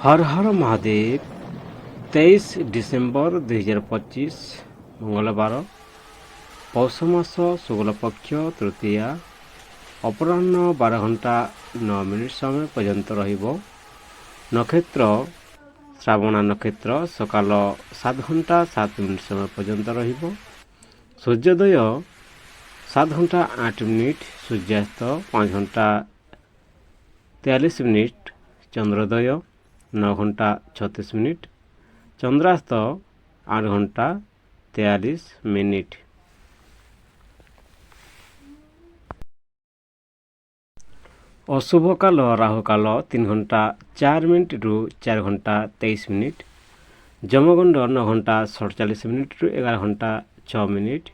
हर हर Mahadev. 23 December 2025 मंगलवार, पौष मास शुक्लपक्ष तृतीया, अपराह्न 12 घंटा 9 मिनिट समय पर्यंत रहिब। नक्षत्र श्रावणा नक्षत्र सकाल 7 घंटा 7 मिनिट समय पर्यंत रहिब। सूर्योदय 7 घंटा 8 मिनिट, सूर्यास्त 5 घंटा 43 मिनिट, चंद्रोदय 9 घंटा 36 मिनिट, चंद्रास्त 8 घंटा 43 मिनिट। अशुभ काल राहु काल 3 घंटा 4 मिनिट रु 4 घंटा 23 मिनिट, जमगंड 9 घंटा 47 मिनिट रु 11 घंटा 6 मिनिट,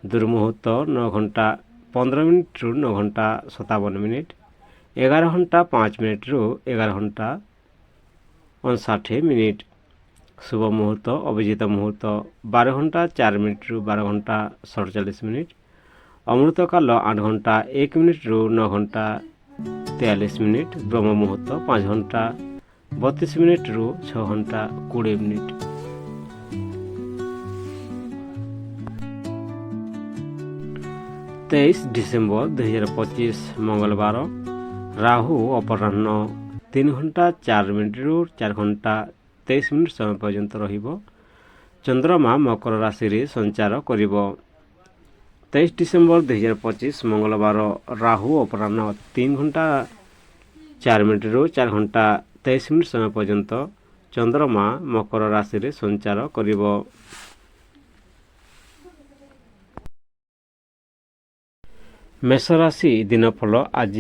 दुर्मुहूर्त 9 घंटा 15 मिनिट रु 9 घंटा 57 मिनिट, 11 घंटा 5 मिनिट रु 11 घंटा 59 मिनिट। शुभ मुहूर्त अभिजित मुहूर्त 12 घंटा 4 मिनिट रु 12 घंटा 47 मिनिट, अमृत काल 8 घंटा 1 मिनिट रु 9 घंटा 43 मिनिट, ब्रह्म मुहूर्त 5 घंटा 32 मिनिट रु 6 घंटा 20 मिनिट। 23 डिसेम्बर 2025 मंगलवार, राहु अपराह्न 3 घंटा 4 मिनिट रु 4 घंटा 23 मिनिट समय पर्यंत रहिब। चंद्रमा मकर राशि रे संचार करिब। 23 डिसेम्बर 2025 मंगलवार, राहु अपराह्न 3 घंटा 4 मिनिट रु 4 घंटा 23 मिनिट समय पर्यंत चंद्रमा मकर राशि रे संचार करिब। मेष राशि दिनफल। आज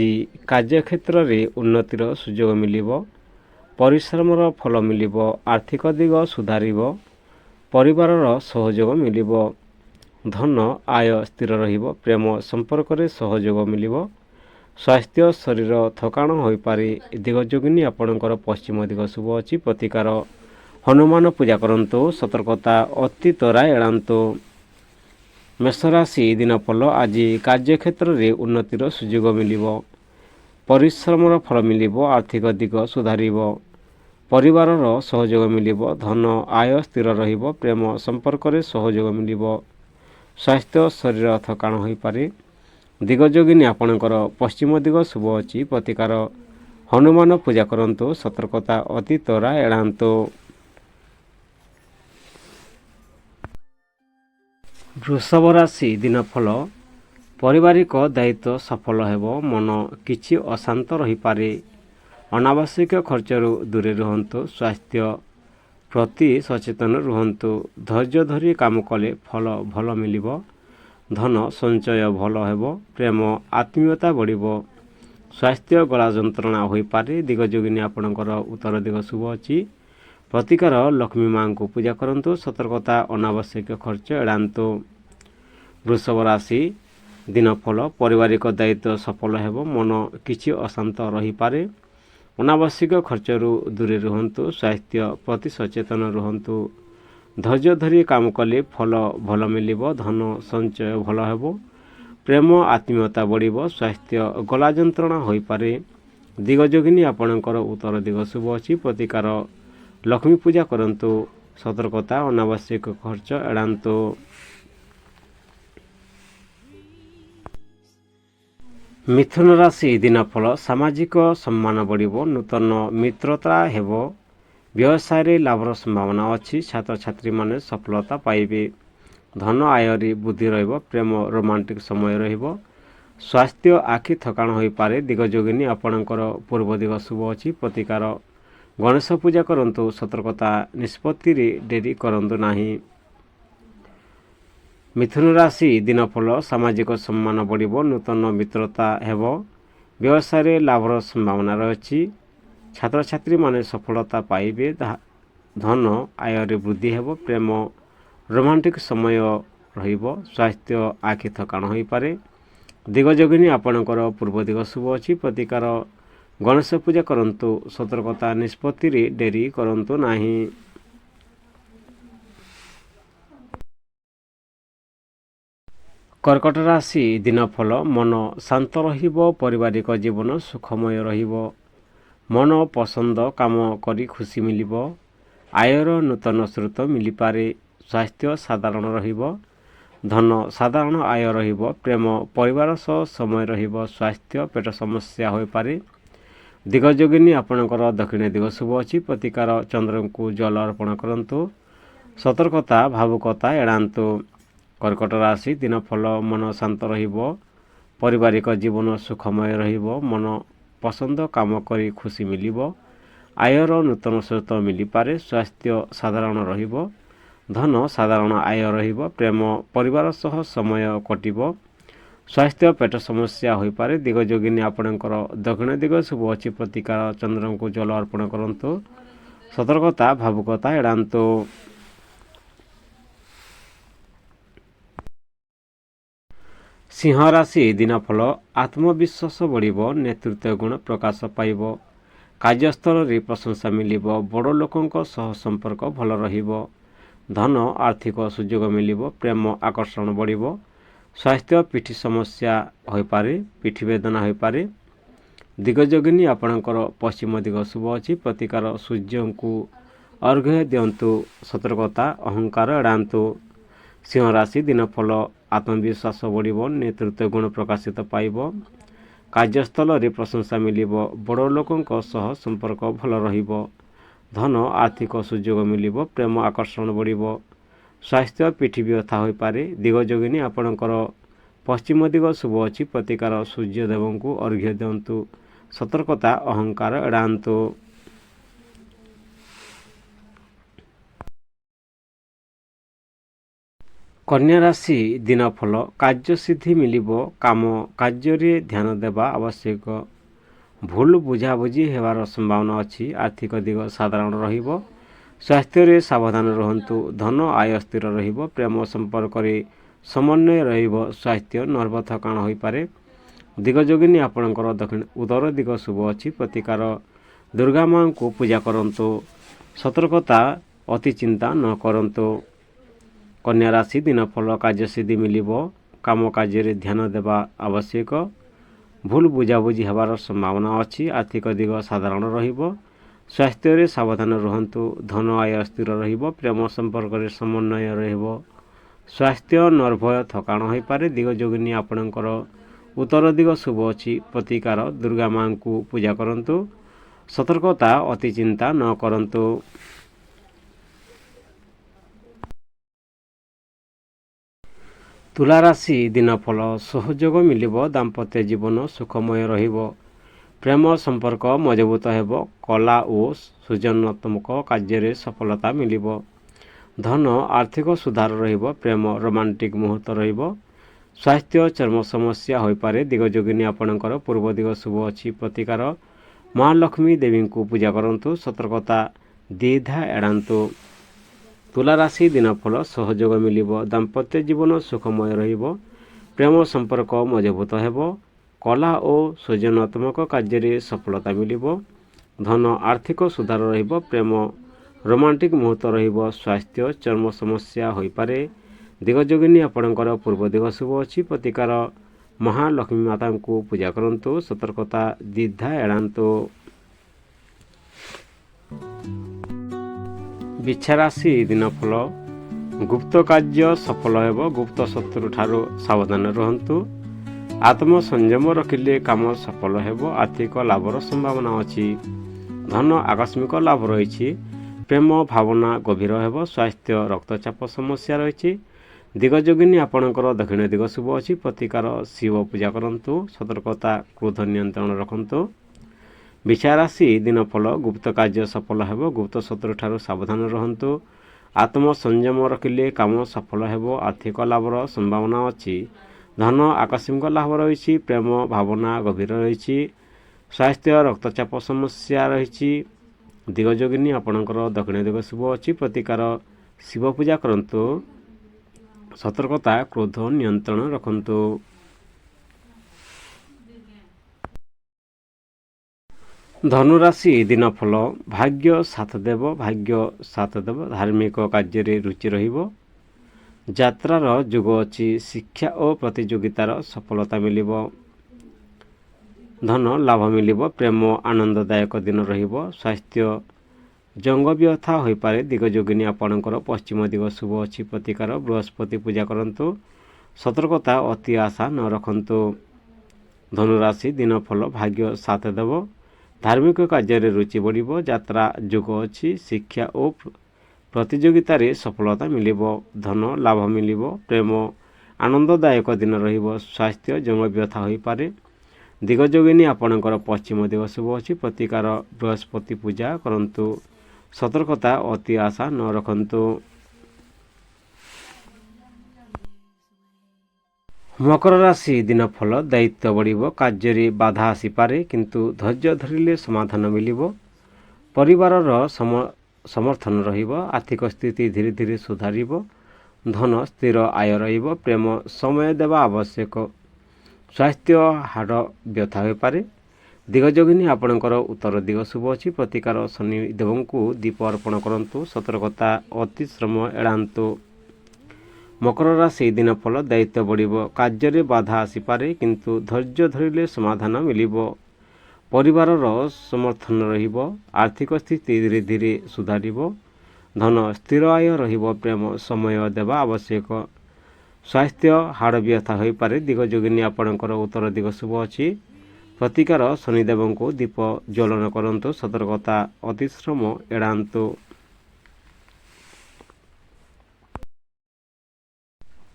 कार्यक्षेत्र रे उन्नतिर सुजोग मिलिब। परिश्रमर फल मिलिब। आर्थिक दिग सुधारिब। परिवारर सहयोग मिलिब। धन आय स्थिर रहिब। प्रेम संपर्क रे सहयोग मिलिब। स्वास्थ्य शरीर थकाण होई पारे। दिगजोगिनी आपणकर पश्चिम दिग शुभ अछि। प्रतिकार हनुमान पूजा करंतु। सतर्कता अति तरा एड़ांतु। मेष राशि दिनफल। आज कार्यक्षेत्र रे उन्नतिर सुजोग मिलिब। परिश्रमर फल मिलिब। आर्थिक दिग सुधारिब। परिवारर सहयोग मिलिब। धन आय स्थिर रहिब। प्रेम संपर्क रे सहयोग मिलिब। स्वास्थ्य शरीर थकाण होई पारे। दिगजोगिनी आपणकर पश्चिम दिग शुभ अछि। प्रतिकार हनुमान पूजा करंतु। सतर्कता अति तरा एड़ांतु। वृषभ राशि दिनफल। पारिवारिक दायित्व सफल हेब। मन किछि अशांत रही पारे। अनावश्यक खर्चरू दूरे रुहंतु। स्वास्थ्य प्रति सचेतन रुहंतु। धैर्य धरी काम कले फल भल मिलिब। धन संचय भल हेब। प्रेम आत्मीयता बढ़िब। स्वास्थ्य गला जंत्रणा होई पारे। दिगजोगिनी आपणकर उत्तर दिग शुभ अछि। प्रतिकार लक्ष्मी मां को पूजा करंतु। सतर्कता अनावश्यक खर्च एड़ांतु। वृषभ राशि दिनफल। पारिवारिक दायित्व सफल हेब। मन किछि अशांत रही पारे। अनावश्यक खर्चरू दूरे रुहंतु। स्वास्थ्य प्रति सचेतन रुहंतु। धैर्य धरी काम कले फल भल मिलिब। धन संचय भल हेब। प्रेम आत्मीयता बढ़िब। स्वास्थ्य गला जंत्रणा होई पारे। दिगजोगिनी आपणकर उत्तर दिग शुभ अछि। प्रतिकार लक्ष्मी पूजा करंतु। सतर्कता अनावश्यक खर्च एड़ांतु। मिथुन राशि दिनफल। सामाजिक सम्मान बढ़िब। नूतन मित्रता हेब। व्यवसाय रे लाभर संभावना अछि। छात्र छात्री माने सफलता पाइबे। धन आय रे वृद्धि रहिब। प्रेम रोमांटिक समय रहिब। स्वास्थ्य आखि थकाण होई पारे। दिगजोगिनी आपणकर पूर्व दिग शुभ अछि। प्रतिकार गणेश पूजा करंतु। सतर्कता निष्पत्ति रे डेरी करंतु नाही। मिथुन राशि दिनफल। सामाजिक सम्मान बढ़िब। नूतन मित्रता हेब। व्यवसाय रे लाभर संभावना रही। छात्र छात्री माने सफलता पाइबे। धन आय रे वृद्धि हेब। प्रेम रोमांटिक समय रहिब। स्वास्थ्य आखि थकाण होई पारे। दिगजोगिनी आपणकर पूर्व दिग शुभ अछि। प्रतिकार गणेश पूजा करंतु। सतर्कता निष्पत्ति रे डेरी करंतु नाही। कर्कट राशि दिनफल। मन शांत रहिब। पारिवारिक जीवन सुखमय रहिब। ମନ ପସନ୍ଦ କାମ କରି ଖୁସି ମିଳିବ। ଆୟର ନୂତନ ସ୍ରୋତ ମିଳିପାରେ। ସ୍ୱାସ୍ଥ୍ୟ ସାଧାରଣ ରହିବ। ଧନ ସାଧାରଣ ଆୟ ରହିବ। ପ୍ରେମ ପରିବାର ସହ ସମୟ ରହିବ। ସ୍ୱାସ୍ଥ୍ୟ ପେଟ ସମସ୍ୟା ହୋଇପାରେ। ଦିଗଯୋଗିନୀ ଆପଣଙ୍କର ଦକ୍ଷିଣ ଦିଗ ଶୁଭ ଅଛି। ପ୍ରତିକାର ଚନ୍ଦ୍ରଙ୍କୁ ଜଳ ଅର୍ପଣ କରନ୍ତୁ। ସତର୍କତା ଭାବୁକତା ଏଡ଼ାନ୍ତୁ। କର୍କଟ ରାଶି ଦିନ ଫଳ ମନ ଶାନ୍ତ ରହିବ। ପାରିବାରିକ ଜୀବନ ସୁଖମୟ ରହିବ। ମନ ପସନ୍ଦ କାମ କରି ଖୁସି ମିଳିବ। ଆୟର ନୂତନ ସ୍ରୋତ ମିଳିପାରେ। ସ୍ୱାସ୍ଥ୍ୟ ସାଧାରଣ ରହିବ। ଧନ ସାଧାରଣ ଆୟ ରହିବ। ପ୍ରେମ ପରିବାର ସହ ସମୟ କଟିବ। ସ୍ୱାସ୍ଥ୍ୟ ପେଟ ସମସ୍ୟା ହୋଇପାରେ। ଦିଗଯୋଗିନୀ ଆପଣଙ୍କର ଦକ୍ଷିଣ ଦିଗ ଶୁଭ ଅଛି। ପ୍ରତିକାର ଚନ୍ଦ୍ରଙ୍କୁ ଜଳ ଅର୍ପଣ କରନ୍ତୁ। ସତର୍କତା ଭାବୁକତା ଏଡ଼ାନ୍ତୁ। ସିଂହ ରାଶି ଦିନ ଫଳ ଆତ୍ମବିଶ୍ୱାସ ବଢ଼ିବ। ନେତୃତ୍ୱ ଗୁଣ ପ୍ରକାଶ ପାଇବ। କାର୍ଯ୍ୟସ୍ଥଳରେ ପ୍ରଶଂସା ମିଳିବ। ବଡ଼ ଲୋକଙ୍କ ସହ ସମ୍ପର୍କ ଭଲ ରହିବ। ଧନ ଆର୍ଥିକ ସୁଯୋଗ ମିଳିବ। ପ୍ରେମ ଆକର୍ଷଣ ବଢ଼ିବ। ସ୍ୱାସ୍ଥ୍ୟ ପିଠି ସମସ୍ୟା ହୋଇପାରେ। ପିଠି ବେଦନା ହୋଇପାରେ। ଦିଗଯୋଗିନୀ ଆପଣଙ୍କର ପଶ୍ଚିମ ଦିଗ ଶୁଭ ଅଛି। ପ୍ରତିକାର ସୂର୍ଯ୍ୟଙ୍କୁ ଅର୍ଘ୍ୟ ଦିଅନ୍ତୁ। ସତର୍କତା ଅହଙ୍କାର ଏଡ଼ାନ୍ତୁ। ସିଂହ ରାଶି ଦିନ ଫଳ ଆତ୍ମବିଶ୍ୱାସ ବଢ଼ିବ। ନେତୃତ୍ୱ ଗୁଣ ପ୍ରକାଶିତ ପାଇବ। କାର୍ଯ୍ୟସ୍ଥଳରେ ପ୍ରଶଂସା ମିଳିବ। ବଡ଼ ଲୋକଙ୍କ ସହ ସମ୍ପର୍କ ଭଲ ରହିବ। ଧନ ଆର୍ଥିକ ସୁଯୋଗ ମିଳିବ। ପ୍ରେମ ଆକର୍ଷଣ ବଢ଼ିବ। ସ୍ୱାସ୍ଥ୍ୟ ପିଠି ବ୍ୟଥା ହୋଇପାରେ। ଦିଗଯୋଗିନୀ ଆପଣଙ୍କର ପଶ୍ଚିମ ଦିଗ ଶୁଭ ଅଛି। ପ୍ରତିକାର ସୂର୍ଯ୍ୟଦେବଙ୍କୁ ଅର୍ଘ୍ୟ ଦିଅନ୍ତୁ। ସତର୍କତା ଅହଙ୍କାର ଏଡ଼ାନ୍ତୁ। କନ୍ୟା ରାଶି ଦିନ ଫଳ କାର୍ଯ୍ୟସିଦ୍ଧି ମିଳିବ। କାମ କାର୍ଯ୍ୟରେ ଧ୍ୟାନ ଦେବା ଆବଶ୍ୟକ। ଭୁଲ ବୁଝାବୁଝି ହେବାର ସମ୍ଭାବନା ଅଛି। ଆର୍ଥିକ ଦିଗ ସାଧାରଣ ରହିବ। ସ୍ୱାସ୍ଥ୍ୟରେ ସାବଧାନ ରୁହନ୍ତୁ। ଧନ ଆୟ ସ୍ଥିର ରହିବ। ପ୍ରେମ ସମ୍ପର୍କରେ ସମନ୍ୱୟ ରହିବ। ସ୍ୱାସ୍ଥ୍ୟ ନର୍ଭ ଥକାଣ ହୋଇପାରେ। ଦିଗଯୋଗିନୀ ଆପଣଙ୍କର ଉତ୍ତର ଦିଗ ଶୁଭ ଅଛି। ପ୍ରତିକାର ଦୁର୍ଗା ମାଙ୍କୁ ପୂଜା କରନ୍ତୁ। ସତର୍କତା ଅତି ଚିନ୍ତା ନ କରନ୍ତୁ। କନ୍ୟା ରାଶି ଦିନ ଫଳ କାର୍ଯ୍ୟସିଦ୍ଧି ମିଳିବ। କାମ କାର୍ଯ୍ୟରେ ଧ୍ୟାନ ଦେବା ଆବଶ୍ୟକ। ଭୁଲ ବୁଝାବୁଝି ହେବାର ସମ୍ଭାବନା ଅଛି। ଆର୍ଥିକ ଦିଗ ସାଧାରଣ ରହିବ। ସ୍ୱାସ୍ଥ୍ୟରେ ସାବଧାନ ରୁହନ୍ତୁ। ଧନ ଆୟ ସ୍ଥିର ରହିବ। ପ୍ରେମ ସମ୍ପର୍କରେ ସମନ୍ୱୟ ରହିବ। ସ୍ୱାସ୍ଥ୍ୟ ନିର୍ଭୟ ଥକାଣ ହୋଇପାରେ। ଦିଗଯୋଗିନୀ ଆପଣଙ୍କର ଉତ୍ତର ଦିଗ ଶୁଭ ଅଛି। ପ୍ରତିକାର ଦୁର୍ଗା ମାଙ୍କୁ ପୂଜା କରନ୍ତୁ। ସତର୍କତା ଅତି ଚିନ୍ତା ନ କରନ୍ତୁ। ତୁଲା ରାଶି ଦିନ ଫଳ ସହଯୋଗ ମିଳିବ। ଦାମ୍ପତ୍ୟ ଜୀବନ ସୁଖମୟ ରହିବ। ପ୍ରେମ ସମ୍ପର୍କ ମଜବୁତ ହେବ। କଲା ଓ ସୃଜନାତ୍ମକ କାର୍ଯ୍ୟରେ ସଫଳତା ମିଳିବ। ଧନ ଆର୍ଥିକ ସୁଧାର ରହିବ। ପ୍ରେମ ରୋମାଣ୍ଟିକ ମୁହୂର୍ତ୍ତ ରହିବ। ସ୍ୱାସ୍ଥ୍ୟ ଚର୍ମ ସମସ୍ୟା ହୋଇପାରେ। ଦିଗଯୋଗିନୀ ଆପଣଙ୍କର ପୂର୍ବ ଦିଗ ଶୁଭ ଅଛି। ପ୍ରତିକାର ମହାଲକ୍ଷ୍ମୀ ଦେବୀଙ୍କୁ ପୂଜା କରନ୍ତୁ। ସତର୍କତା ଦ୍ୱିଧା ଏଡ଼ାନ୍ତୁ। ତୁଲା ରାଶି ଦିନ ଫଳ ସହଯୋଗ ମିଳିବ। ଦାମ୍ପତ୍ୟ ଜୀବନ ସୁଖମୟ ରହିବ। ପ୍ରେମ ସମ୍ପର୍କ ମଜବୁତ ହେବ। କଲା ଓ ସୃଜନାତ୍ମକ କାର୍ଯ୍ୟରେ ସଫଳତା ମିଳିବ। ଧନ ଆର୍ଥିକ ସୁଧାର ରହିବ। ପ୍ରେମ ରୋମାଣ୍ଟିକ ମୁହୂର୍ତ୍ତ ରହିବ। ସ୍ୱାସ୍ଥ୍ୟ ଚର୍ମ ସମସ୍ୟା ହୋଇପାରେ। ଦିଗଯୋଗିନୀ ଆପଣଙ୍କର ପୂର୍ବ ଦିଗ ଶୁଭ ଅଛି। ପ୍ରତିକାର ମହାଲକ୍ଷ୍ମୀ ମାତାଙ୍କୁ ପୂଜା କରନ୍ତୁ। ସତର୍କତା ଦ୍ୱିଧା ଏଡ଼ାନ୍ତୁ। ବିଛା ରାଶି ଦିନ ଫଳ ଗୁପ୍ତ କାର୍ଯ୍ୟ ସଫଳ ହେବ। ଗୁପ୍ତ ଶତ୍ରୁ ଠାରୁ ସାବଧାନ ରୁହନ୍ତୁ। ଆତ୍ମସଂଯମ ରଖିଲେ କାମ ସଫଳ ହେବ। ଆର୍ଥିକ ଲାଭର ସମ୍ଭାବନା ଅଛି। ଧନ ଆକସ୍ମିକ ଲାଭ ରହିଛି। ପ୍ରେମ ଭାବନା ଗଭୀର ହେବ। ସ୍ୱାସ୍ଥ୍ୟ ରକ୍ତଚାପ ସମସ୍ୟା ରହିଛି। ଦିଗଯୋଗିନୀ ଆପଣଙ୍କର ଦକ୍ଷିଣ ଦିଗ ଶୁଭ ଅଛି। ପ୍ରତିକାର ଶିବ ପୂଜା କରନ୍ତୁ। ସତର୍କତା କ୍ରୋଧ ନିୟନ୍ତ୍ରଣ ରଖନ୍ତୁ। ବିଛା ରାଶି ଦିନ ଫଳ ଗୁପ୍ତ କାର୍ଯ୍ୟ ସଫଳ ହେବ। ଗୁପ୍ତ ଶତ୍ରୁ ଠାରୁ ସାବଧାନ ରୁହନ୍ତୁ। ଆତ୍ମସଂଯମ ରଖିଲେ କାମ ସଫଳ ହେବ। ଆର୍ଥିକ ଲାଭର ସମ୍ଭାବନା ଅଛି। ଧନ ଆକସ୍ମିକ ଲାଭ ରହିଛି। ପ୍ରେମ ଭାବନା ଗଭୀର ରହିଛି। ସ୍ୱାସ୍ଥ୍ୟ ରକ୍ତଚାପ ସମସ୍ୟା ରହିଛି। ଦିଗଯୋଗିନୀ ଆପଣଙ୍କର ଦକ୍ଷିଣ ଦିଗ ଶୁଭ ଅଛି। ପ୍ରତିକାର ଶିବ ପୂଜା କରନ୍ତୁ। ସତର୍କତା କ୍ରୋଧ ନିୟନ୍ତ୍ରଣ ରଖନ୍ତୁ। ଧନୁରାଶି ଦିନ ଫଳ ଭାଗ୍ୟ ସାଥ ଦେବ। ଧାର୍ମିକ କାର୍ଯ୍ୟରେ ରୁଚି ରହିବ। ଯାତ୍ରାର ଯୋଗ ଅଛି। ଶିକ୍ଷା ଓ ପ୍ରତିଯୋଗିତାର ସଫଳତା ମିଳିବ। ଧନ ଲାଭ ମିଳିବ, ପ୍ରେମ ଆନନ୍ଦଦାୟକ ଦିନ ରହିବ। ସ୍ୱାସ୍ଥ୍ୟ ଜଙ୍ଗ ବ୍ୟଥା ହୋଇପାରେ, ଦିଗ ଯୋଗିନୀ ଆପଣଙ୍କର ପଶ୍ଚିମ ଦିଗ ଶୁଭ ଅଛି। ପ୍ରତିକାର ବୃହସ୍ପତି ପୂଜା କରନ୍ତୁ। ସତର୍କତା ଅତି ଆଶା ନ ରଖନ୍ତୁ। ଧନୁରାଶି ଦିନ ଫଳ ଭାଗ୍ୟ ସାଥ ଦେବ। ଧାର୍ମିକ କାର୍ଯ୍ୟରେ ରୁଚି ବଢ଼ିବ। ଯାତ୍ରା ଯୋଗ ଅଛି। ଶିକ୍ଷା ଓ ପ୍ରତିଯୋଗିତାରେ ସଫଳତା ମିଳିବ। ଧନ ଲାଭ ମିଳିବ, ପ୍ରେମ ଆନନ୍ଦଦାୟକ ଦିନ ରହିବ। ସ୍ୱାସ୍ଥ୍ୟ ଜଙ୍ଗ ବ୍ୟଥା ହୋଇପାରେ, ଦିଗ ଯୋଗିନୀ ଆପଣଙ୍କର ପଶ୍ଚିମ ଦିଗ ଶୁଭ ଅଛି। ପ୍ରତିକାର ବୃହସ୍ପତି ପୂଜା କରନ୍ତୁ। ସତର୍କତା ଅତି ଆଶା ନ ରଖନ୍ତୁ। ମକର ରାଶି ଦିନ ଫଳ ଦାୟିତ୍ୱ ବଢ଼ିବ। କାର୍ଯ୍ୟରେ ବାଧା ଆସିପାରେ, କିନ୍ତୁ ଧୈର୍ଯ୍ୟ ଧରିଲେ ସମାଧାନ ମିଳିବ। ପରିବାରର ସମର୍ଥନ ରହିବ। ଆର୍ଥିକ ସ୍ଥିତି ଧୀରେ ଧୀରେ ସୁଧାରିବ। ଧନ ସ୍ଥିର ଆୟ ରହିବ। ପ୍ରେମ ସମୟ ଦେବା ଆବଶ୍ୟକ। ସ୍ୱାସ୍ଥ୍ୟ ହାଡ଼ ବ୍ୟଥା ହୋଇପାରେ। ଦିଗ ଯୋଗିନୀ ଆପଣଙ୍କର ଉତ୍ତର ଦିଗ ଶୁଭ ଅଛି। ପ୍ରତିକାର ଶନିଦେବଙ୍କୁ ଦୀପ ଅର୍ପଣ କରନ୍ତୁ। ସତର୍କତା ଅତି ଶ୍ରମ ଏଡ଼ାନ୍ତୁ। ମକର ରାଶି ଦିନ ଫଳ ଦାୟିତ୍ୱ ବଢ଼ିବ। କାର୍ଯ୍ୟରେ ବାଧା ଆସିପାରେ, କିନ୍ତୁ ଧୈର୍ଯ୍ୟ ଧରିଲେ ସମାଧାନ ମିଳିବ। ପରିବାରର ସମର୍ଥନ ରହିବ। ଆର୍ଥିକ ସ୍ଥିତି ଧୀରେ ଧୀରେ ସୁଧାରିବ। ଧନ ସ୍ଥିର ଆୟ ରହିବ। ପ୍ରେମ ସମୟ ଦେବା ଆବଶ୍ୟକ। ସ୍ୱାସ୍ଥ୍ୟ ହାଡ଼ ବ୍ୟଥା ହୋଇପାରେ। ଦିଗ ଯୋଗିନୀ ଆପଣଙ୍କର ଉତ୍ତର ଦିଗ ଶୁଭ ଅଛି। ପ୍ରତିକାର ଶନିଦେବଙ୍କୁ ଦୀପ ଜ୍ୱଳନ କରନ୍ତୁ। ସତର୍କତା ଅତିଶ୍ରମ ଏଡ଼ାନ୍ତୁ।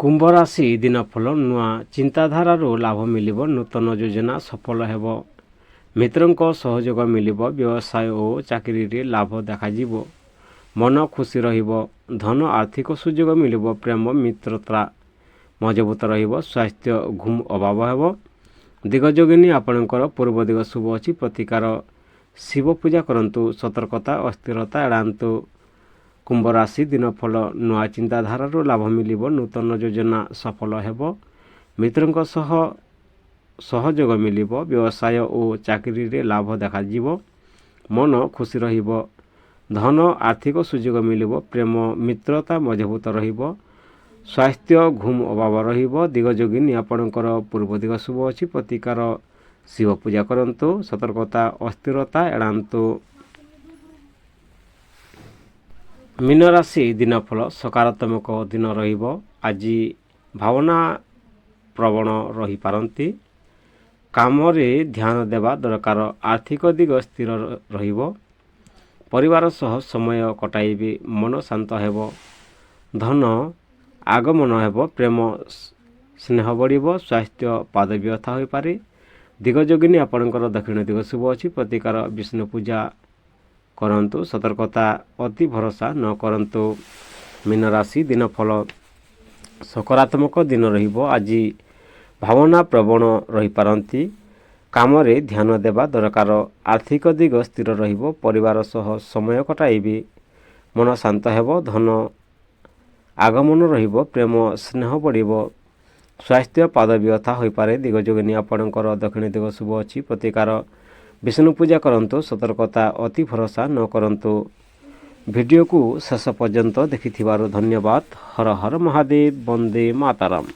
କୁମ୍ଭ ରାଶି ଦିନ ଫଳ ନୂଆ ଚିନ୍ତାଧାରାରୁ ଲାଭ ମିଳିବ। ନୂତନ ଯୋଜନା ସଫଳ ହେବ। ମିତ୍ରଙ୍କ ସହଯୋଗ ମିଳିବ। ବ୍ୟବସାୟ ଓ ଚାକିରିରେ ଲାଭ ଦେଖାଯିବ। ମନ ଖୁସି ରହିବ। ଧନ ଆର୍ଥିକ ସୁଯୋଗ ମିଳିବ। ପ୍ରେମ ମିତ୍ରତା ମଜବୁତ ରହିବ। ସ୍ୱାସ୍ଥ୍ୟ ଘୁମ ଅଭାବ ହେବ। ଦିଗ ଯୋଗିନୀ ଆପଣଙ୍କର ପୂର୍ବ ଦିଗ ଶୁଭ ଅଛି। ପ୍ରତିକାର ଶିବ ପୂଜା କରନ୍ତୁ। ସତର୍କତା ଅସ୍ଥିରତା ଏଡ଼ାନ୍ତୁ। କୁମ୍ଭ ରାଶି ଦିନ ଫଳ ନୂଆ ଚିନ୍ତାଧାରାରୁ ଲାଭ ମିଳିବ। ନୂତନ ଯୋଜନା ସଫଳ ହେବ। ମିତ୍ରଙ୍କ ସହ ସହଯୋଗ ମିଳିବ। ବ୍ୟବସାୟ ଓ ଚାକିରିରେ ଲାଭ ଦେଖାଯିବ। ମନ ଖୁସି ରହିବ। ଧନ ଆର୍ଥିକ ସୁଯୋଗ ମିଳିବ। ପ୍ରେମ ମିତ୍ରତା ମଜବୁତ ରହିବ। ସ୍ୱାସ୍ଥ୍ୟ ଘୁମ ଅଭାବ ରହିବ। ଦିଗ ଯୋଗିନୀ ଆପଣଙ୍କର ପୂର୍ବ ଦିଗ ଶୁଭ ଅଛି। ପ୍ରତିକାର ଶିବ ପୂଜା କରନ୍ତୁ। ସତର୍କତା ଅସ୍ଥିରତା ଏଡ଼ାନ୍ତୁ। ମୀନ ରାଶି ଦିନ ଫଳ ସକାରାତ୍ମକ ଦିନ ରହିବ। ଆଜି ଭାବନା ପ୍ରବଣ ରହିପାରନ୍ତି। କାମରେ ଧ୍ୟାନ ଦେବା ଦରକାର। ଆର୍ଥିକ ଦିଗ ସ୍ଥିର ରହିବ। ପରିବାର ସହ ସମୟ କଟାଇବେ। ମନ ଶାନ୍ତ ହେବ। ଧନ ଆଗମନ ହେବ। ପ୍ରେମ ସ୍ନେହ ବଢ଼ିବ। ସ୍ୱାସ୍ଥ୍ୟ ପାଦ ବ୍ୟଥା ହୋଇପାରେ। ଦିଗ ଯୋଗିନୀ ଆପଣଙ୍କର ଦକ୍ଷିଣ ଦିଗ ଶୁଭ ଅଛି। ପ୍ରତିକାର ବିଷ୍ଣୁ ପୂଜା କରନ୍ତୁ। ସତର୍କତା ଅତି ଭରସା ନ କରନ୍ତୁ। ମୀନ ରାଶି ଦିନ ଫଳ ସକାରାତ୍ମକ ଦିନ ରହିବ। ଆଜି ଭାବନା ପ୍ରବଣ ରହିପାରନ୍ତି। କାମରେ ଧ୍ୟାନ ଦେବା ଦରକାର। ଆର୍ଥିକ ଦିଗ ସ୍ଥିର ରହିବ। ପରିବାର ସହ ସମୟ କଟାଇବେ। ମନ ଶାନ୍ତ ହେବ। ଧନ ଆଗମନ ରହିବ। ପ୍ରେମ ସ୍ନେହ ବଢ଼ିବ। ସ୍ୱାସ୍ଥ୍ୟ ପାଦ ବ୍ୟଥା ହୋଇପାରେ। ଦିଗ ଯୋଗିନୀ ଆପଣଙ୍କର ଦକ୍ଷିଣ ଦିଗ ଶୁଭ ଅଛି। ପ୍ରତିକାର ବିଷ୍ଣୁ ପୂଜା କରନ୍ତୁ। ସତର୍କତା ଅତି ଭରସା ନ କରନ୍ତୁ। ଭିଡ଼ିଓକୁ ଶେଷ ପର୍ଯ୍ୟନ୍ତ ଦେଖିଥିବାରୁ ଧନ୍ୟବାଦ। ହର ହର ମହାଦେବ। ବନ୍ଦେ ମାତରମ୍।